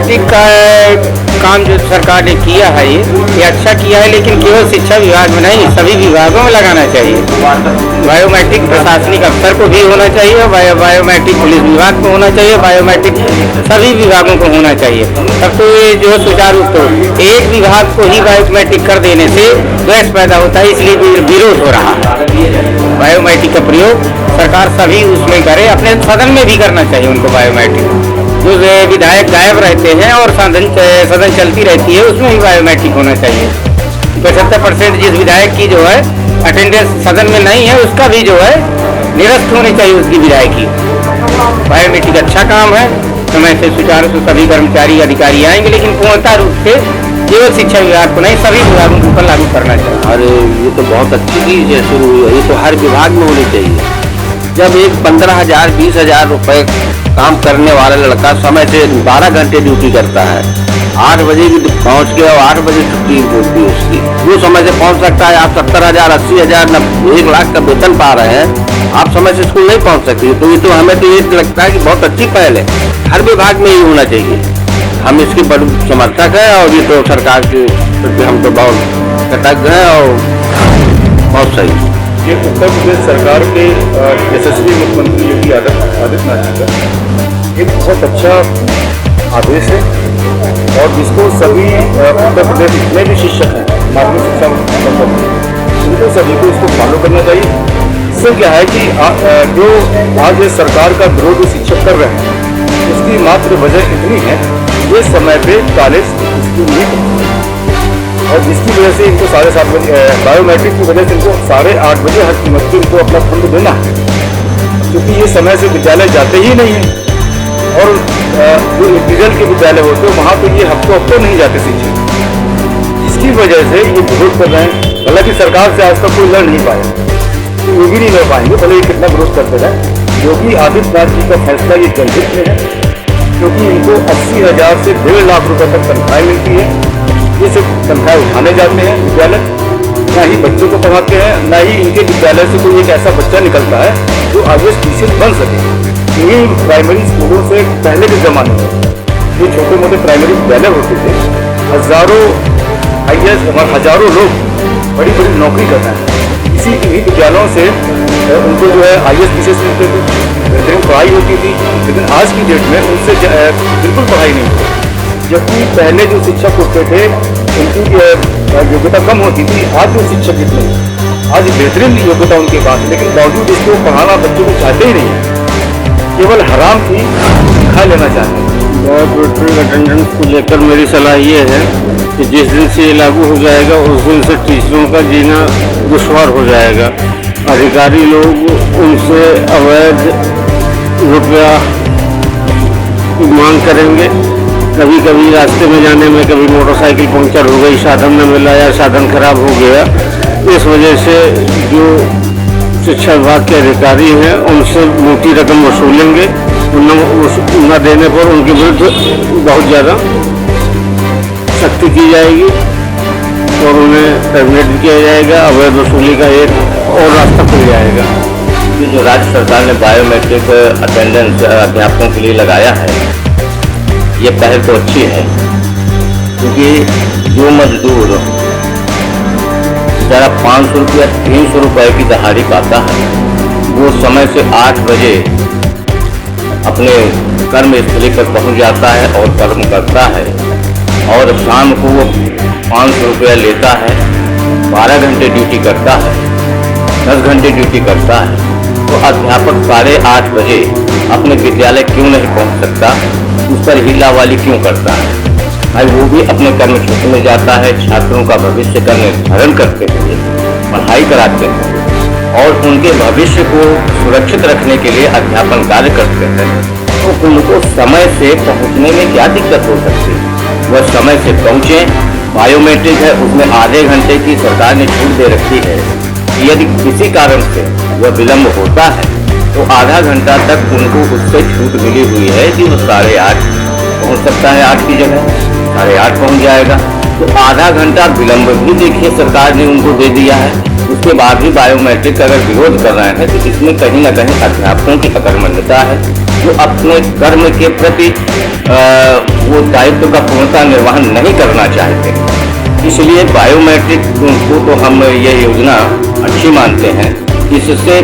Biometric का काम जो सरकार ने किया है ये अच्छा किया है, लेकिन केवल शिक्षा विभाग में नहीं, सभी विभागों में लगाना चाहिए। बायोमेट्रिक प्रशासनिक अफसर को भी होना चाहिए, बायोमेट्रिक पुलिस विभाग को होना चाहिए, बायोमेट्रिक सभी विभागों को होना चाहिए। तब तो ये जो सुचारू तो एक विभाग को ही बायोमेट्रिक कर देने से द्वेष पैदा होता है, इसलिए विरोध हो रहा है। बायोमेट्रिक का प्रयोग सरकार सभी उसमें करे, अपने सदन में भी करना चाहिए उनको बायोमेट्रिक। जो विधायक गायब रहते हैं और सदन चलती रहती है, उसमें भी बायोमेट्रिक होना चाहिए। 75% जिस विधायक की जो है अटेंडेंस सदन में नहीं है, उसका भी जो है निरस्त होनी चाहिए उसकी विधायक की। बायोमेट्रिक अच्छा काम है, समय से सुचारू से सभी कर्मचारी अधिकारी आएंगे, लेकिन पूर्णतः रूप से केवल शिक्षा विभाग को नहीं, सभी विभागों के ऊपर लागू करना चाहिए। अरे ये तो बहुत अच्छी चीज है, शुरू हुई है, ये तो हर विभाग में होनी चाहिए। जब एक 15,000 20,000 रुपए काम करने वाला लड़का समय से 12 घंटे ड्यूटी करता है, 8 बजे भी पहुंच के और 8 बजे छुट्टी होती है उसकी, वो समय से पहुंच सकता है। आप 70,000 80,000 1 लाख का वेतन पा रहे हैं, आप समय से स्कूल नहीं पहुंच सकते। तो ये तो हमें तो ये लगता है कि बहुत अच्छी पहल है, हर विभाग में ही होना चाहिए। हम इसके बड़े समर्थक हैं और ये तो सरकार के प्रति हम तो बहुत कृतज्ञ हैं और बहुत सही। ये उत्तर प्रदेश सरकार के यशस्वी मुख्यमंत्री योगी आदित्यनाथ जी का एक बहुत अच्छा आदेश है और जिसको सभी उत्तर प्रदेश जितने भी शिक्षक हैं माध्यमिक शिक्षा उनको सभी को इसको फॉलो करना चाहिए। इससे क्या है कि जो आज ये सरकार का विरोध शिक्षक कर रहे हैं, उसकी मात्र वजह इतनी है ये समय पे कॉलेज स्कूल नहीं पहुँचते और जिसकी वजह से इनको 7:30 बजे बायोमेट्रिक की वजह से इनको 8:30 बजे हर कीमत पे इनको अपना फंड देना है, क्योंकि ये समय से विद्यालय जाते ही नहीं है। और जो इंटीरियर के विद्यालय होते हैं वहाँ पे ये हफ्तों नहीं जाते शिक्षक, जिसकी वजह से ये विरोध कर रहे हैं। हालांकि सरकार से आज तक कोई लड़ नहीं पाए, तो ये भी नहीं लड़ पाएंगे भले ये कितना विरोध करते रहे। योगी आदित्यनाथ जी का फैसला ये जनहित में है, क्योंकि इनको 80,000 से 1.5 लाख रुपए तक तनख्वाह मिलती है। ये सिर्फ तनख्वाह उठाने जाते हैं विद्यालय, ना ही बच्चों को पढ़ाते हैं, ना ही इनके विद्यालय से कोई एक ऐसा बच्चा निकलता है जो आगे टीचर बन सके। यही प्राइमरी स्कूलों से पहले के ज़माने में जो छोटे मोटे प्राइमरी विद्यालय होते थे, हज़ारों IAS और हज़ारों लोग बड़ी बड़ी नौकरी कर रहे हैं। इसी विद्यालयों से उनको जो है IAS टीचर्स मिलते थे, बेहतरीन पढ़ाई होती थी। लेकिन आज की डेट में उनसे बिल्कुल पढ़ाई नहीं होती, जबकि पहले जो शिक्षक होते थे उनकी योग्यता कम होती थी। आज जो शिक्षक जितने आज बेहतरीन योग्यता उनके पास, लेकिन बावजूद इसको पढ़ाना बच्चों को चाहते ही नहीं है, केवल हराम की खा लेना चाहते हैं। बायोमेट्रिक अटेंडेंस को लेकर मेरी सलाह ये है कि जिस दिन से ये लागू हो जाएगा उस दिन से टीचरों का जीना दुश्वार हो जाएगा। अधिकारी लोग उनसे अवैध रुपया मांग करेंगे। कभी कभी रास्ते में जाने में कभी मोटरसाइकिल पंक्चर हो गई, साधन न मिला या साधन खराब हो गया, इस वजह से जो शिक्षा विभाग के अधिकारी हैं उनसे मोटी रकम वसूलेंगे। न देने पर उनके विरुद्ध बहुत ज़्यादा सख्ती की जाएगी और उन्हें टर्मिनेट किया जाएगा। अवैध वसूली का एक और रास्ता खुल जाएगा। जो राज्य सरकार ने बायोमेट्रिक अटेंडेंस अध्यापकों के लिए लगाया है, ये पहल तो अच्छी है, क्योंकि जो मजदूर जरा 500 रुपया 300 रुपये की दिहाड़ी पाता है, वो समय से 8 बजे अपने कर्मस्थली पर पहुंच जाता है और कर्म करता है और शाम को वो 500 रुपया लेता है, 12 घंटे ड्यूटी करता है, 10 घंटे ड्यूटी करता है। तो अध्यापक 8:30 बजे अपने विद्यालय क्यों नहीं पहुंच सकता, उस पर हीलावाली क्यों करता है? भाई वो भी अपने कर्म क्षेत्र में जाता है, छात्रों का भविष्य का निर्धारण करते हुए पढ़ाई कराते हैं और उनके भविष्य को सुरक्षित रखने के लिए अध्यापन कार्य करते हैं। तो उनको समय से पहुंचने में क्या दिक्कत हो सकती है? वह समय से पहुंचे। बायोमेट्रिक है, उसमें आधे घंटे की सरकार ने छूट दे रखी है। यदि किसी कारण से वह विलम्ब होता है तो आधा घंटा तक उनको उससे छूट मिली हुई है कि वो 8:30 पहुँच सकता है, 8 की जगह 8:30 पहुँच जाएगा। तो आधा घंटा विलम्ब भी देखिए सरकार ने उनको दे दिया है। उसके बाद भी बायोमेट्रिक का अगर विरोध कर रहे हैं तो इसमें कहीं ना कहीं अध्यापकों की अकर्मण्यता है। जो अपने कर्म के प्रति वो दायित्व का पूर्णता निर्वहन नहीं करना चाहते। इसलिए बायोमेट्रिक को तो हम ये योजना अच्छी मानते हैं। इससे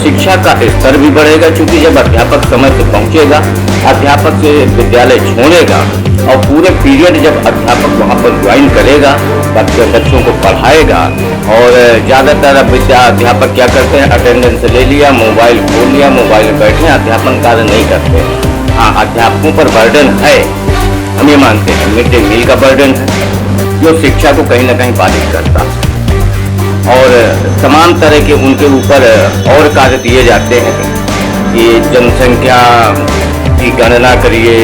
शिक्षा का स्तर भी बढ़ेगा, क्योंकि जब अध्यापक समय से पहुंचेगा, अध्यापक से विद्यालय छोड़ेगा और पूरे पीरियड जब अध्यापक वहां पर ज्वाइन करेगा, बच्चों को पढ़ाएगा। और ज़्यादातर अब अध्यापक क्या करते हैं, अटेंडेंस ले लिया, मोबाइल खोल लिया, मोबाइल में बैठे अध्यापन कार्य नहीं करते। हाँ, अध्यापकों पर बर्डन है, हम ये मानते हैं, मिड डे मील का बर्डन है जो शिक्षा को कहीं ना कहीं बाधित करता है। और तमाम तरह के उनके ऊपर और कार्य दिए जाते हैं कि जनसंख्या की गणना करिए,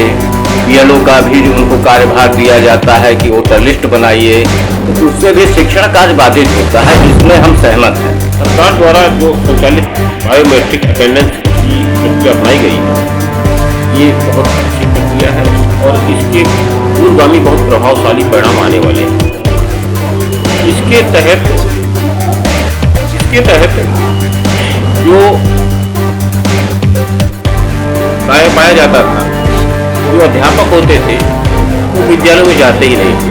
बीएलओ का भी उनको कार्यभार दिया जाता है कि वोटर लिस्ट बनाइए, तो उससे भी शिक्षण कार्य बाधित होता है। इसमें हम सहमत हैं। सरकार द्वारा जो संचालित बायोमेट्रिक अटेंडेंस की प्रक्रिया अपनाई गई है, ये बहुत अच्छी प्रक्रिया है और इसके दूरगामी बहुत प्रभावशाली परिणाम आने वाले हैं। इसके तहत जो पाया जाता था, जो अध्यापक होते थे वो विद्यालयों में जाते ही नहीं थे,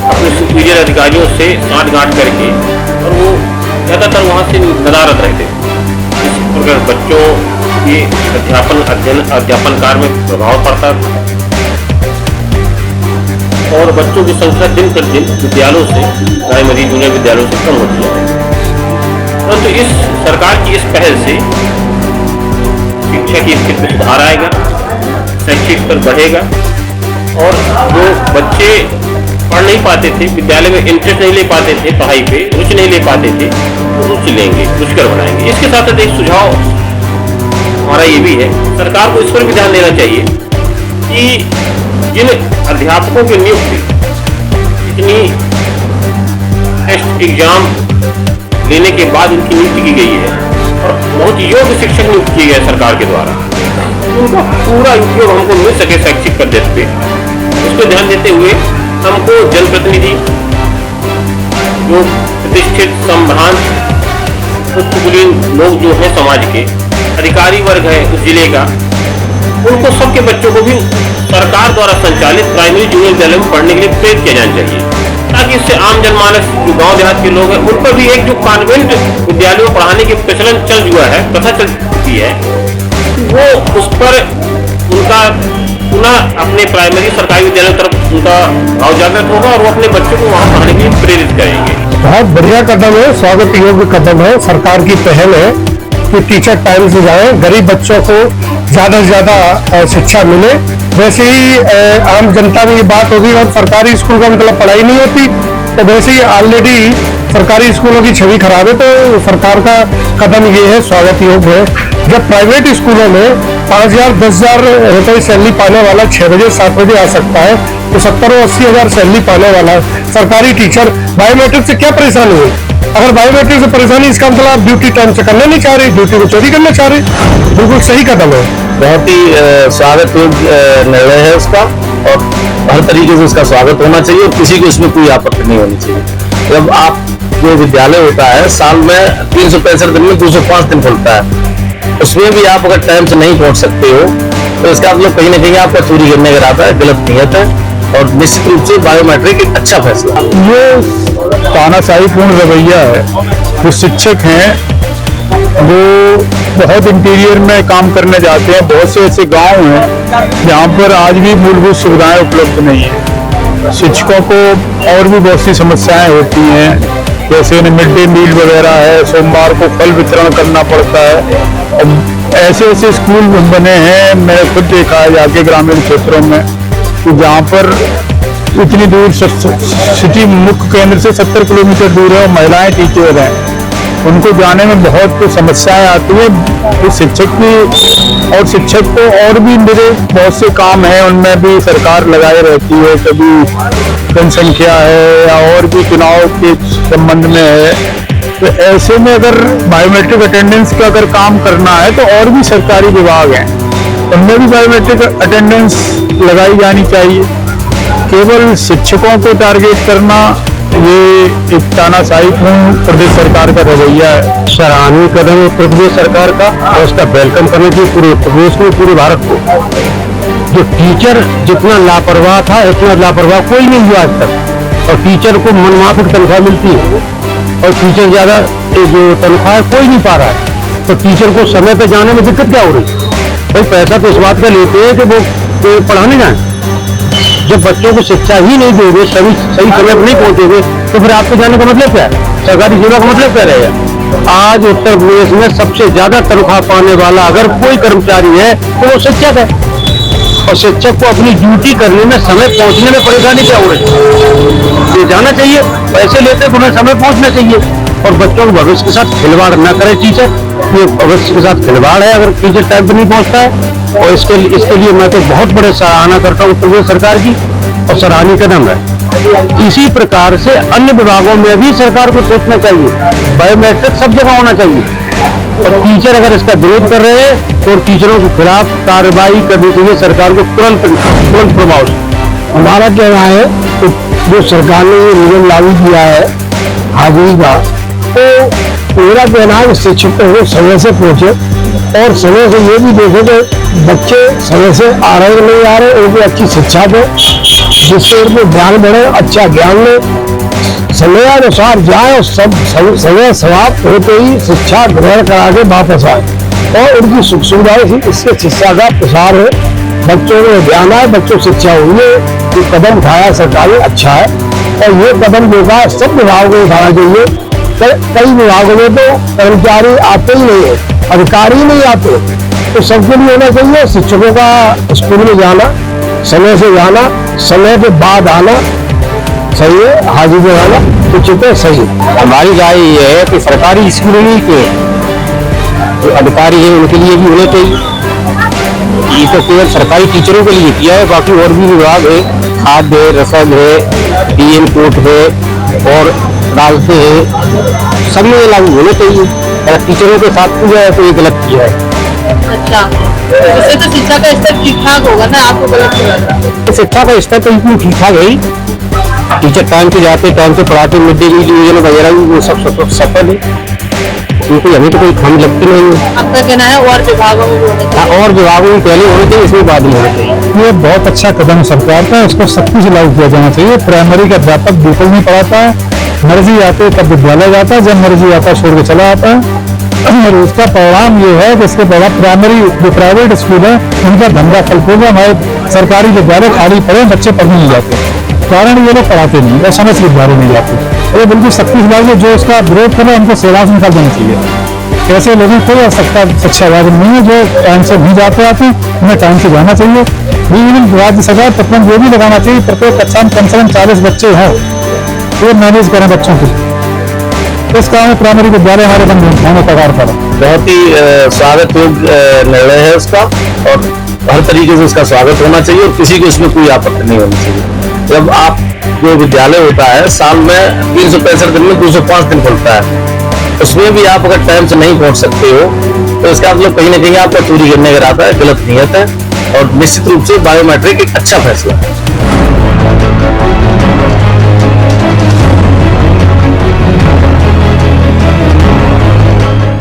अपने सुपीरियर अधिकारियों से साठ-गांठ करके, और वो ज़्यादातर वहाँ से नदारद रहते थे। इस प्रकार बच्चों के अध्यापन कार्य में प्रभाव पड़ता था और बच्चों की संख्या दिन प्रतिदिन विद्यालयों से, प्राइमरी जूनियर विद्यालयों से कम होती है। परंतु इस सरकार की इस पहल से शिक्षा की स्थिति में सुधार आएगा, शैक्षिक स्तर बढ़ेगा और जो बच्चे पढ़ नहीं पाते थे, विद्यालय में इंटरेस्ट नहीं ले पाते थे, पढ़ाई पे रुचि नहीं ले पाते थे, तो रुचि लेंगे, रुचिकर बनाएंगे। इसके साथ साथ एक सुझाव हमारा ये भी है, सरकार को इस पर भी ध्यान देना चाहिए कि जिन अध्यापकों की नियुक्ति इतनी टेस्ट एग्जाम लेने के बाद उनकी नियुक्ति की गई है और बहुत योग्य शिक्षक नियुक्त किए गए सरकार के द्वारा, उनका पूरा उपयोग हमको मिल सके शैक्षिक पद्धति पे, उस पर ध्यान देते हुए हमको जनप्रतिनिधि, जो प्रतिष्ठित संभ्रांत उच्च कुलीन लोग जो हैं समाज के, अधिकारी वर्ग है उस जिले का, उनको सबके बच्चों को भी सरकार द्वारा संचालित प्राइमरी जूनियर विद्यालय में पढ़ने के लिए प्रेरित किया जाना चाहिए, ताकि इससे आम जनमानस जो गांव देहात के लोग हैं उन पर भी एक जो कॉन्वेंट विद्यालयों में पढ़ाने की प्रचलन चल हुआ है, प्रथा चल चुकी है, वो उस पर उनका पुनः अपने प्राइमरी सरकारी विद्यालयों की तरफ उनका भाव जागृत होगा और वो अपने बच्चों को वहाँ पढ़ने के लिए प्रेरित करेंगे। बहुत बढ़िया कदम है, स्वागत योग्य कदम है, सरकार की पहल है कि टीचर टाइम से जाए, गरीब बच्चों को ज्यादा से ज्यादा शिक्षा मिले। वैसे ही आम जनता में ये बात होगी और सरकारी स्कूल का मतलब पढ़ाई नहीं होती, तो वैसे ही ऑलरेडी सरकारी स्कूलों की छवि खराब है, तो सरकार का कदम ये है, स्वागत योग्य है। जब प्राइवेट स्कूलों में 5,000 10,000 रुपये सैलरी पाने वाला 6 बजे 7 बजे आ सकता है, तो 70 और 80 हजार सैलरी पाने वाला सरकारी टीचर बायोमेट्रिक से क्या परेशानी है? अगर बायोमेट्रिक से परेशानी, इसका मतलब आप ड्यूटी टाइम से करना नहीं चाह रहे, ड्यूटी को चोरी करना चाह रहे, बिल्कुल सही कदम है। बहुत ही स्वागत योग्य निर्णय है उसका और हर तरीके से उसका स्वागत होना चाहिए और किसी को इसमें कोई आपत्ति नहीं होनी चाहिए। जब आप जो विद्यालय होता है साल में 365 दिन में 205 दिन खुलता है, उसमें भी आप अगर टाइम से नहीं पहुंच सकते हो तो इसका मतलब कहीं ना कहीं आपका चोरी करने का इरादा है, गलत नियत है और निश्चित रूप से बायोमेट्रिक एक अच्छा फैसला है। ये तानाशाहीपूर्ण रवैया है। जो शिक्षक हैं वो बहुत इंटीरियर में काम करने जाते हैं, बहुत से ऐसे गांव हैं जहाँ पर आज भी मूलभूत सुविधाएं उपलब्ध नहीं है। शिक्षकों को और भी बहुत सी समस्याएं होती हैं, जैसे मिड डे मील वगैरह है, सोमवार को फल वितरण करना पड़ता है। ऐसे ऐसे स्कूल बने हैं, मैं खुद देखा है जाके ग्रामीण क्षेत्रों में, कि जहाँ पर इतनी दूर सिटी मुख्य केंद्र से 70 किलोमीटर दूर है और महिलाएं टीचर हैं, उनको जाने में बहुत समस्याएं आती है। शिक्षक की और शिक्षक को और भी मेरे बहुत से काम हैं, उनमें भी सरकार लगाए रहती है, कभी जनसंख्या है या और भी चुनाव के संबंध में है। तो ऐसे में अगर बायोमेट्रिक अटेंडेंस का अगर काम करना है तो और भी सरकारी विभाग हैं, उनमें भी बायोमेट्रिक अटेंडेंस लगाई जानी चाहिए। केवल शिक्षकों को टारगेट करना ये एक तानाशाहीपूर्ण प्रदेश सरकार का रवैया है। सराहनीय कदम है उत्तर प्रदेश सरकार का और उसका वेलकम करने की पूरे प्रदेश में, पूरे भारत को। जो टीचर जितना लापरवाह था इतना लापरवाह कोई नहीं हुआ आज तक, और टीचर को मनमाफिक तनख्वाह मिलती है और टीचर ज्यादा जो तनख्वाह है कोई नहीं पा रहा है। तो टीचर को समय पे जाने में दिक्कत क्या हो रही? भाई पैसा तो इस बात का लेते हैं कि वो पढ़ाने जाए। जब बच्चों को शिक्षा ही नहीं दोगे, सही समय पर नहीं पहुंचोगे, तो फिर आपके जाने का मतलब क्या है? सरकारी सेवा का मतलब क्या रहेगा? आज उत्तर प्रदेश में सबसे ज्यादा तनख्वाह पाने वाला अगर कोई कर्मचारी है तो वो शिक्षक है, और शिक्षक को अपनी ड्यूटी करने में, समय पहुंचने में परेशानी क्या हो रही है? ये जाना चाहिए, पैसे लेते तो उन्हें समय पहुंचना चाहिए। और बच्चों के भविष्य के साथ खिलवाड़ न करे टीचर, ये भविष्य के साथ खिलवाड़ है अगर टीचर टाइम पर नहीं पहुंचता है। और इसके लिए मैं तो बहुत बड़े सराहना करता हूँ उत्तर प्रदेश सरकार की, और सराहनीय कदम है। इसी प्रकार से अन्य विभागों में भी सरकार को सोचना चाहिए, बायोमेट्रिक सब जगह होना चाहिए। और टीचर अगर इसका विरोध कर रहे हैं तो टीचरों के खिलाफ कार्रवाई करनी चाहिए सरकार को तुरंत प्रभाव से। हमारा कहना है तो जो सरकार ने ये नियम लागू किया है हाजिरी का, तो मेरा कहना है शिक्षकों को समय से पहुंचे और समय से ये भी देखे कि बच्चे समय से आ रहे कि नहीं आ रहे, उनको अच्छी शिक्षा दे जिससे उनको ज्ञान बढ़े, अच्छा ज्ञान ले, समय अनुसार जाए और सब समय समाप्त होते ही शिक्षा ग्रहण करा के वापस आए और उनकी सुख सुविधाएं इससे शिक्षा का प्रसार है, बच्चों को ज्ञान आए, बच्चों को शिक्षा हुई है। जो कदम उठाया सरकार ने अच्छा है और ये कदम जो है सब विभागों को उठाना चाहिए। कई विभागों में तो कर्मचारी आते ही नहीं है, अधिकारी नहीं आते, तो सबके लिए होना चाहिए शिक्षकों का स्कूल में जाना, समय से जाना, समय के बाद आना सही है, हाजिरी लगाना उचित है, सही है। हमारी राय ये है कि सरकारी स्कूलों के जो अधिकारी हैं उनके लिए भी होने चाहिए। ये तो केवल सरकारी टीचरों के लिए किया है, बाकी और भी विभाग है, खाद्य है, रसद है, डीएम कोर्ट है और राजस्व है, सब में लागू होने चाहिए। अगर टीचरों के साथ किया है तो ये गलत किया है। अच्छा, इससे तो शिक्षा का स्तर ठीक ठाक होगा ना, आपको गलत नहीं लगता? शिक्षा का स्तर तो इतनी ठीक ठाक है ही, टीचर टाइम पे जाते, टाइम पे पढ़ाते, मिड डे मील योजना वगैरह भी वो सब सफल है, क्योंकि अभी तो कोई खामी लगती नहीं है। आपका कहना है और विभागों में होने चाहिए? और विभागों में पहले होने चाहिए, इसमें बाद में होने चाहिए। ये बहुत अच्छा कदम सरकार का, इसको सख्ती से लागू किया जाना चाहिए। प्राइमरी का अध्यापक बिल्कुल नहीं पढ़ाता है, मर्जी आते तब विद्यालय जाता है, जब मर्जी आता छोड़ के चला आता है। और उसका परिणाम ये है कि इसके बाद प्राइमरी जो प्राइवेट स्कूल है उनका धंधा फलफूल, हमारे सरकारी विद्यालय खाली पड़े, बच्चे पढ़ने नहीं जाते, कारण ये लोग पढ़ाते नहीं और समय से विद्यालय नहीं जाते। ये बिल्कुल सख्ती से लागू, जो इसका विरोध कर रहे हैं उनको सेवा से निकाल देना चाहिए। ऐसे लोगों को शिक्षा वाजिब नहीं है, जो टाइम से नहीं जाते आते उन्हें टाइम से जाना चाहिए। राज्य सरकार प्रतिबंध ये भी लगाना चाहिए प्रत्येक कक्षा में कम से कम 40 बच्चे हों, वो मैनेज करें बच्चों को। इस कारण में प्राइमरी विद्यालय हमारे बंद होने का कारण पड़ा। बहुत ही स्वागत योग्य निर्णय है उसका, और हर तरीके से उसका स्वागत होना चाहिए और किसी को इसमें कोई आपत्ति नहीं होनी चाहिए। जब आप जो विद्यालय होता है साल में 365 दिन में 205 दिन खुलता है, उसमें भी आप अगर टाइम से नहीं पहुंच सकते हो तो इसका मतलब कहीं ना कहीं आपका चोरी करने का इरादा है, गलत नीयत है, और निश्चित रूप से बायोमेट्रिक एक अच्छा फैसला है।